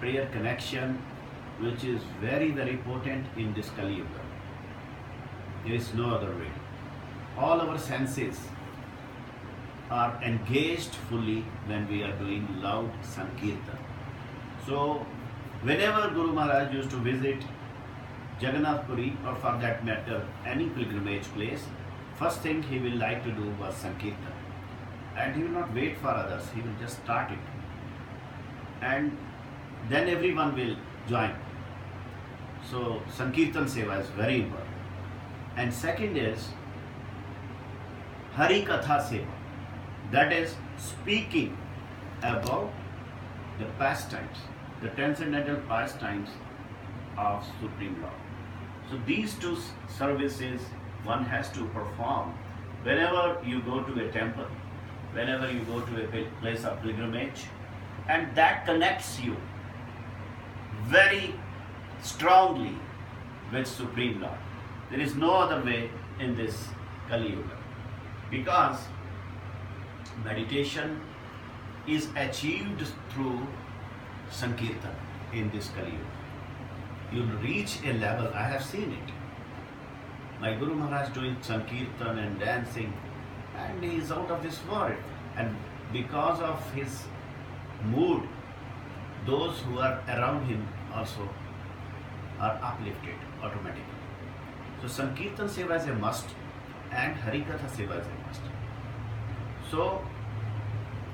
prayer connection which is very, very potent in this Kali Yuga. There is no other way. All our senses are engaged fully when we are doing loud Sankirtan. So, whenever Guru Maharaj used to visit Jagannath Puri, or for that matter any pilgrimage place, first thing he will like to do was Sankirtan. And he will not wait for others, he will just start it. And then everyone will join. So Sankirtan Seva is very important. And second is Hari Katha Seva. That is speaking about the pastimes, the transcendental pastimes of Supreme Lord. So these two services one has to perform whenever you go to a temple, whenever you go to a place of pilgrimage, and that connects you very strongly with Supreme Lord. There is no other way in this Kali Yuga, because meditation is achieved through Sankirtan in this Kali Yuga. You'll reach a level, I have seen it. My Guru Maharaj doing Sankirtan and dancing, and he is out of this world. And because of his mood, those who are around him also are uplifted automatically. So Sankirtan Seva is a must, and Harikatha Seva is a must. So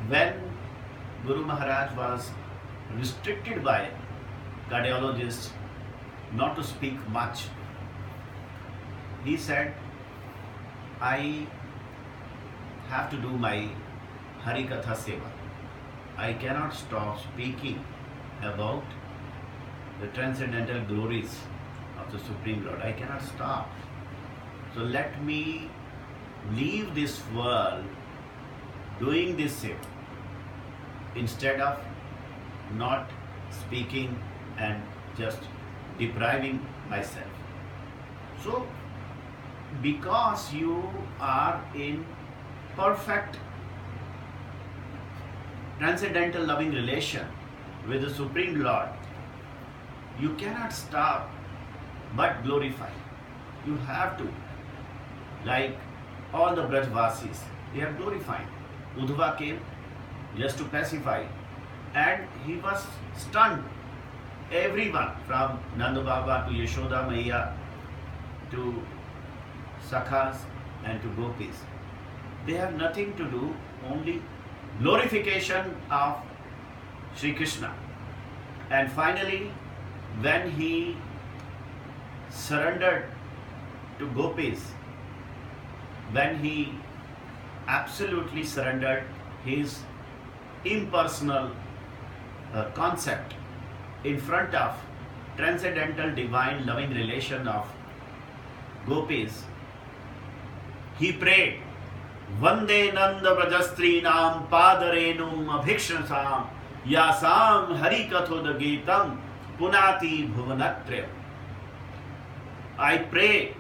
when Guru Maharaj was restricted by cardiologists not to speak much, he said, I have to do my Harikatha Seva. I cannot stop speaking about the transcendental glories of the Supreme Lord. I cannot stop. So let me leave this world doing this seva instead of not speaking and just depriving myself. So because you are in perfect transcendental loving relation with the Supreme Lord, you cannot stop but glorify. You have to. Like all the Brajvasis, they are glorifying. Uddhava came just to pacify, and he was stunned. Everyone from Nanda Baba to Yashoda Maiya to Sakhas and to Gopis, they have nothing to do, only glorification of Sri Krishna. And finally, when he surrendered to Gopis, when he absolutely surrendered his impersonal concept in front of transcendental divine loving relation of Gopis, he prayed, Vande Nanda Brajastrinam Padarenum Abhikshasam Yasam Harikathoda Geetam Punati Bhuvanatryam. I pray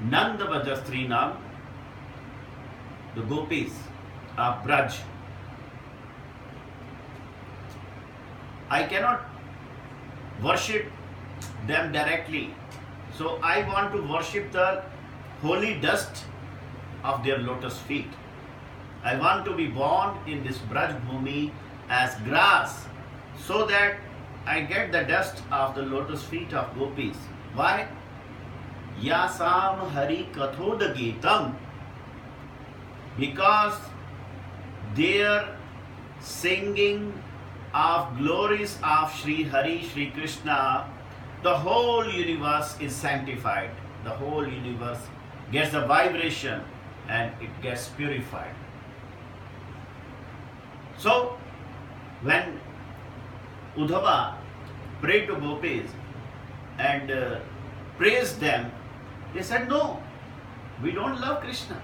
Nanda Brajastrinam, the Gopis of Braj. I cannot worship them directly, so I want to worship the holy dust of their lotus feet. I want to be born in this Braj Bhumi as grass, so that I get the dust of the lotus feet of Gopis. Why? Yasam Hari Kathoda Geetam. Because their singing of glories of Sri Hari, Sri Krishna, the whole universe is sanctified. The whole universe gets the vibration and it gets purified. So, when Uddhava prayed to Gopis and praised them, they said, no, we don't love Krishna.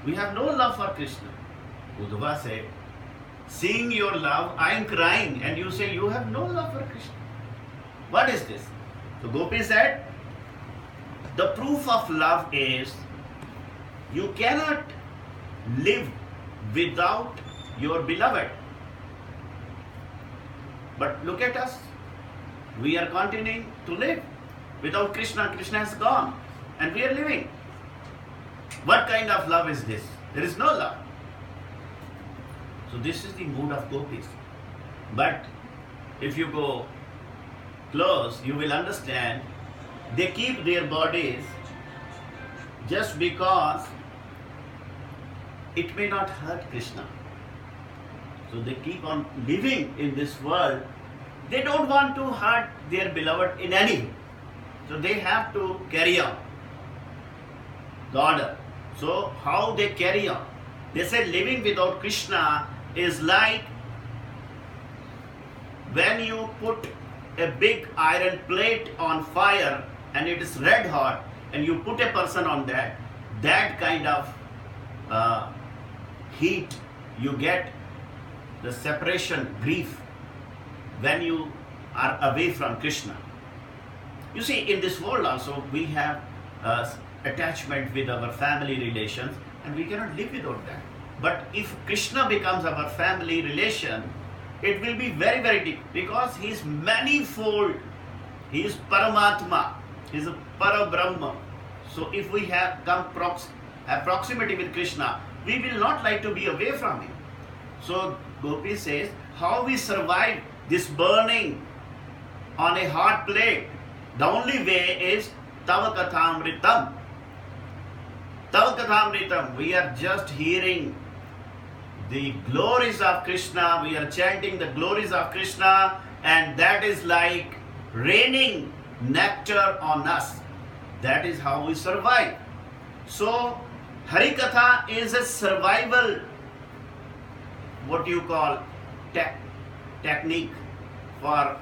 We have no love for Krishna. Uddhava said, seeing your love, I am crying, and you say you have no love for Krishna. What is this? So Gopi said, the proof of love is you cannot live without your beloved. But look at us. We are continuing to live. Without Krishna, Krishna has gone. And we are living. What kind of love is this? There is no love. So this is the mood of gopis. But if you go close, you will understand they keep their bodies just because it may not hurt Krishna. So they keep on living in this world. They don't want to hurt their beloved in any way. So they have to carry on the order. So how they carry on? They say living without Krishna is like when you put a big iron plate on fire and it is red hot and you put a person on that kind of heat, you get the separation grief when you are away from Krishna. You see, in this world also we have attachment with our family relations and we cannot live without that. But if Krishna becomes our family relation, it will be very, very deep because he is manifold. He is Paramatma. He is a Parabrahma. So if we have proximity with Krishna, we will not like to be away from him. So Gopi says, how we survive this burning on a hot plate? The only way is Tava Kathamritam. Tava Kathamritam. We are just hearing the glories of Krishna, we are chanting the glories of Krishna, and that is like raining nectar on us. That is how we survive. So, Harikatha is a survival, what you call, technique for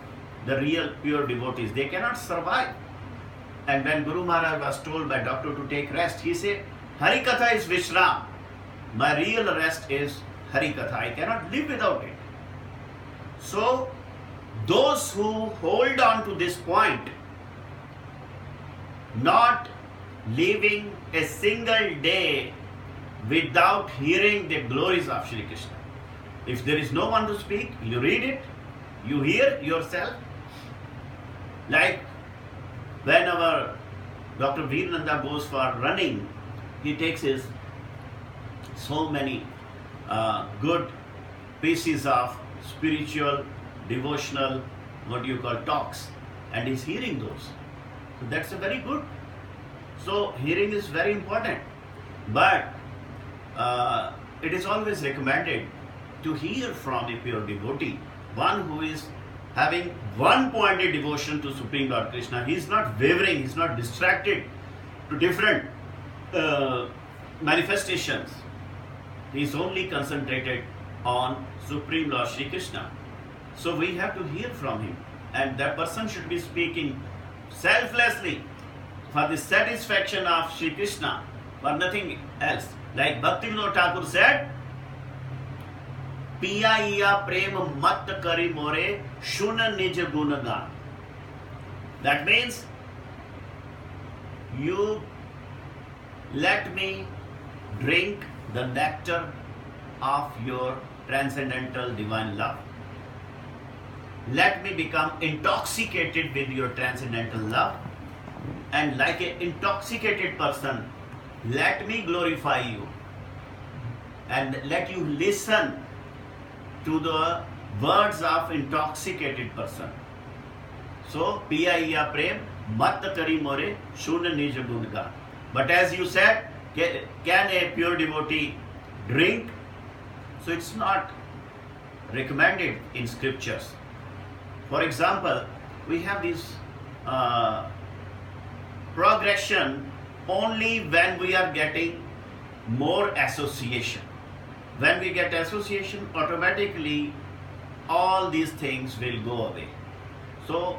the real pure devotees. They cannot survive. And when Guru Maharaj was told by doctor to take rest, he said, Harikatha is Vishram. My real rest is Harikatha. I cannot live without it. So, those who hold on to this point, not living a single day without hearing the glories of Shri Krishna. If there is no one to speak, you read it, you hear yourself. Like when our Dr. Veerananda goes for running, he takes his so many good pieces of spiritual, devotional, what you call talks, and he's hearing those. So that's a very good. So hearing is very important, but it is always recommended to hear from a pure devotee, one who is having one-pointed devotion to Supreme Lord Krishna. He is not wavering, he is not distracted to different manifestations. He is only concentrated on Supreme Lord Shri Krishna. So we have to hear from him, and that person should be speaking selflessly for the satisfaction of Shri Krishna, for nothing else. Like Bhaktivinoda Thakur said, Piya iya prem mat kari more shuna nij gunagan. That means, you let me drink the nectar of your transcendental divine love. Let me become intoxicated with your transcendental love, and like an intoxicated person, let me glorify you and let you listen to the words of intoxicated person. So, piya iya prem mat kari more shuna nij gunga. But as you said, can a pure devotee drink? So it's not recommended in scriptures. For example, we have this progression only when we are getting more association. When we get association, automatically all these things will go away. So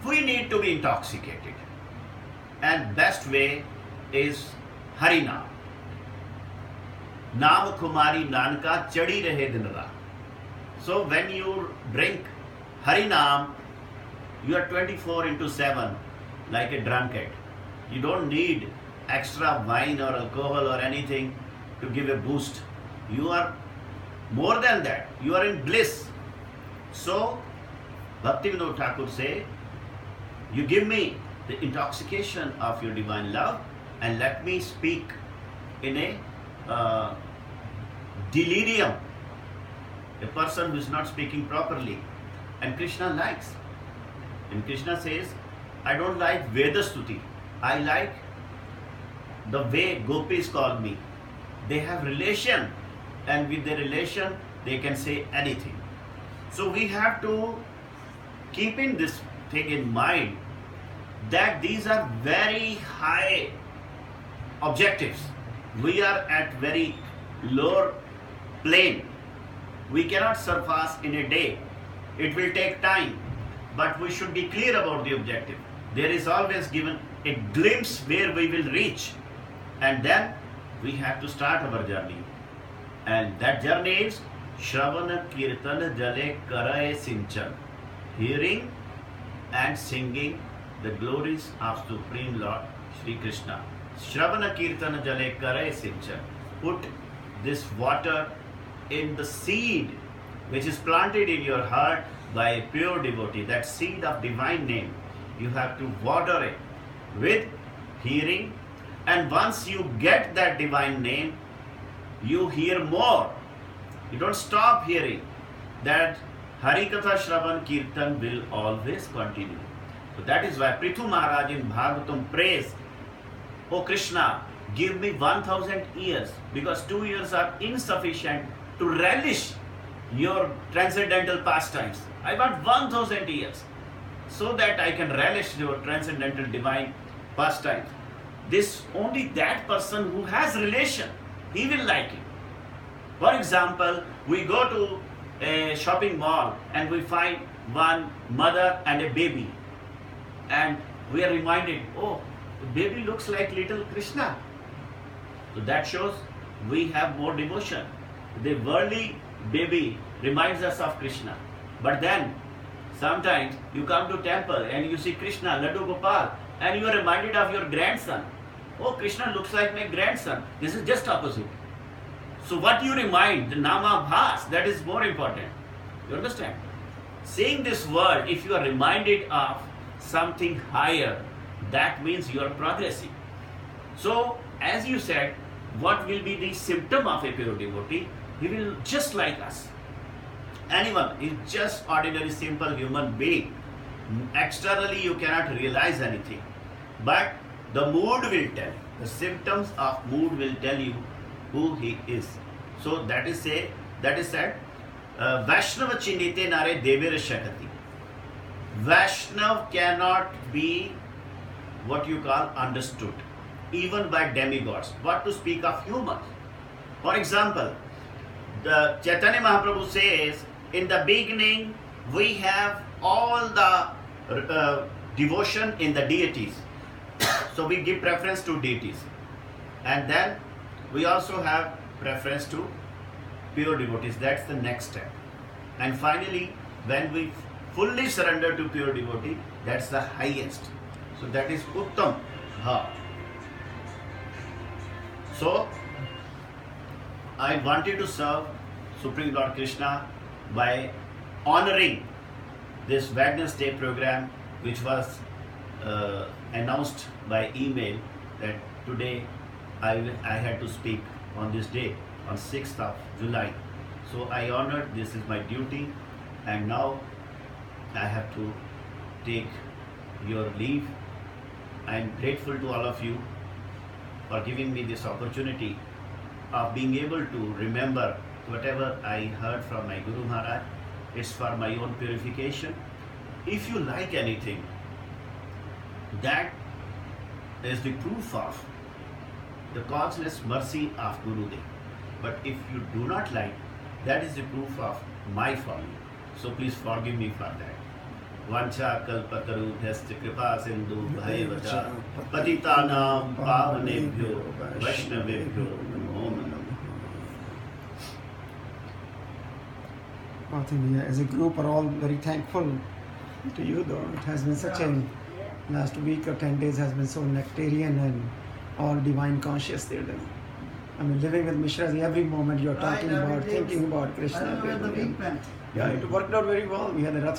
we need to be intoxicated, and best way is Harinam. Naam Kumari Nanka Chadi Rahe Din Raat. So when you drink Harinam, you are 24/7 like a drunkard. You don't need extra wine or alcohol or anything to give a boost. You are more than that. You are in bliss. So, Bhaktivinoda Thakur say, you give me the intoxication of your divine love and let me speak in a delirium, a person who is not speaking properly. And Krishna likes. And Krishna says, I don't like Veda Stuti. I like the way gopis call me. They have relation, and with their relation, they can say anything. So we have to keep in this thing in mind that these are very high objectives. We are at very lower plane. We cannot surpass in a day. It will take time, but we should be clear about the objective. There is always given a glimpse where we will reach, and then we have to start our journey. And that journey is Shravana Kirtana Jale Karaye Sinchan, hearing and singing the glories of Supreme Lord Sri Krishna. Shravana Kirtana Jale Karaye Sinchan. Put this water in the seed which is planted in your heart by a pure devotee, that seed of divine name. You have to water it with hearing, and once you get that divine name, you hear more. You don't stop hearing. That Harikatha Shravan Kirtan will always continue. So that is why Prithu Maharaj in Bhagavatam prays, O Krishna, give me 1000 years, because 2 years are insufficient to relish your transcendental pastimes. I want 1000 years so that I can relish your transcendental divine pastimes. This only that person who has relation, he will like it. For example, we go to a shopping mall and we find one mother and a baby, and we are reminded, oh, the baby looks like little Krishna. So that shows we have more devotion. The worldly baby reminds us of Krishna. But then sometimes you come to temple and you see Krishna, Laddu Gopal, and you are reminded of your grandson. Oh, Krishna looks like my grandson. This is just opposite. So what you remind, the Nama Bhas, that is more important. You understand? Seeing this world, if you are reminded of something higher, that means you are progressing. So, as you said, what will be the symptom of a pure devotee? He will just like us. Anyone is just ordinary, simple human being. Externally, you cannot realize anything. But the mood will tell you. The symptoms of mood will tell you who he is. So that is said, Vaishnava Chinite Nare Devira Shakati. Vaishnav cannot be what you call understood, even by demigods. What to speak of humans? For example, the Chaitanya Mahaprabhu says, in the beginning we have all the devotion in the deities. So we give preference to deities. And then we also have preference to pure devotees. That's the next step. And finally, when we fully surrender to pure devotee, that's the highest. So that is Uttam Bhav. So I wanted to serve Supreme Lord Krishna by honoring this Wednesday program, which was announced by email that today I had to speak on this day, on 6th of July. So I honored, this is my duty, and now I have to take your leave. I am grateful to all of you for giving me this opportunity of being able to remember whatever I heard from my Guru Maharaj. It's for my own purification. If you like anything, that is the proof of the causeless mercy of Gurudev. But if you do not like, that is the proof of my folly. So please forgive me for that. Vancha kalpataru bhyascha kripa sindhu bhayavacha patitanam pavanebhyo vaishnavebhyo namo namah. I think we as a group are all very thankful to you, though. It has been such a, last week or 10 days has been so nectarian and all divine conscious there. I mean, living with Mishraji, every moment you're Right, talking every about, day thinking was- about I Krishna. don't know where the week went. Yeah, it worked out very well. We had the Rath